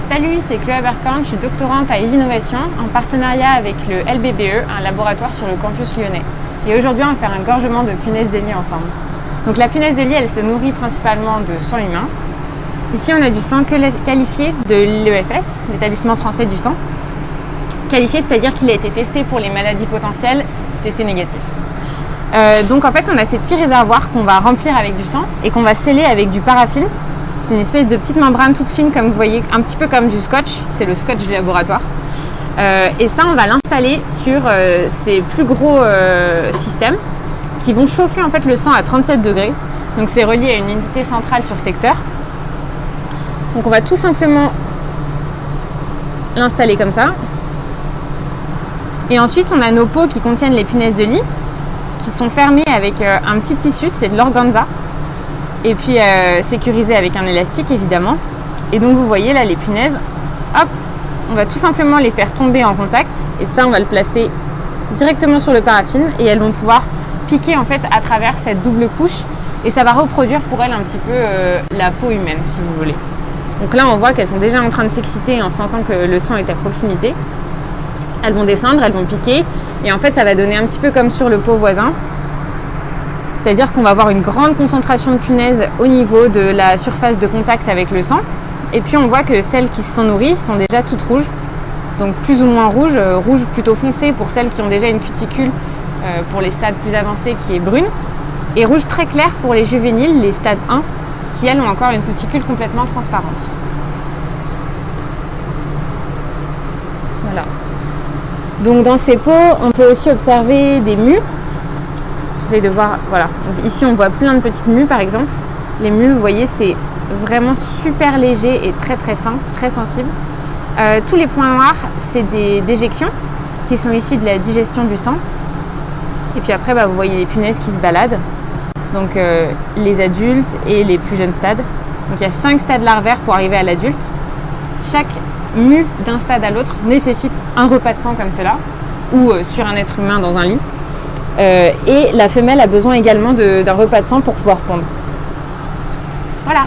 Salut, c'est Chloé Abercorn, je suis doctorante à Isinnovation en partenariat avec le LBBE, un laboratoire sur le campus lyonnais. Et aujourd'hui, on va faire un gorgement de punaise de lit ensemble. Donc la punaise de lit, elle se nourrit principalement de sang humain. Ici, on a du sang qualifié de l'EFS, l'établissement français du sang. Qualifié, c'est-à-dire qu'il a été testé pour les maladies potentielles, testé négatif. Donc en fait, on a ces petits réservoirs qu'on va remplir avec du sang et qu'on va sceller avec du paraffine. C'est une espèce de petite membrane toute fine, comme vous voyez, un petit peu comme du scotch. C'est le scotch du laboratoire. Et ça, on va l'installer sur ces plus gros systèmes qui vont chauffer en fait le sang à 37 degrés. Donc c'est relié à une unité centrale sur secteur. Donc on va tout simplement l'installer comme ça. Et ensuite, on a nos pots qui contiennent les punaises de lit, qui sont fermés avec un petit tissu, c'est de l'organza. Et puis sécurisé avec un élastique évidemment. Et donc vous voyez là les punaises, hop, on va tout simplement les faire tomber en contact. Et ça, on va le placer directement sur le paraffine et elles vont pouvoir piquer en fait à travers cette double couche. Et ça va reproduire pour elles un petit peu la peau humaine, si vous voulez. Donc là, on voit qu'elles sont déjà en train de s'exciter en sentant que le sang est à proximité. Elles vont descendre, elles vont piquer. Et en fait, ça va donner un petit peu comme sur le pot voisin. C'est-à-dire qu'on va avoir une grande concentration de punaises au niveau de la surface de contact avec le sang. Et puis on voit que celles qui se sont nourries sont déjà toutes rouges. Donc plus ou moins rouges, rouge plutôt foncé pour celles qui ont déjà une cuticule pour les stades plus avancés qui est brune. Et rouge très clair pour les juvéniles, les stades 1, qui elles ont encore une cuticule complètement transparente. Voilà. Donc dans ces pots, on peut aussi observer des mues. J'essaie de voir, voilà. Donc ici, on voit plein de petites mues, par exemple. Les mues, vous voyez, c'est vraiment super léger et très très fin, très sensible. Tous les points noirs, c'est des déjections qui sont issues de la digestion du sang. Et puis après, vous voyez les punaises qui se baladent. Donc les adultes et les plus jeunes stades. Donc il y a 5 stades larvaires pour arriver à l'adulte. Chaque mue d'un stade à l'autre nécessite un repas de sang comme cela, ou sur un être humain dans un lit. Et la femelle a besoin également d'un repas de sang pour pouvoir pondre. Voilà.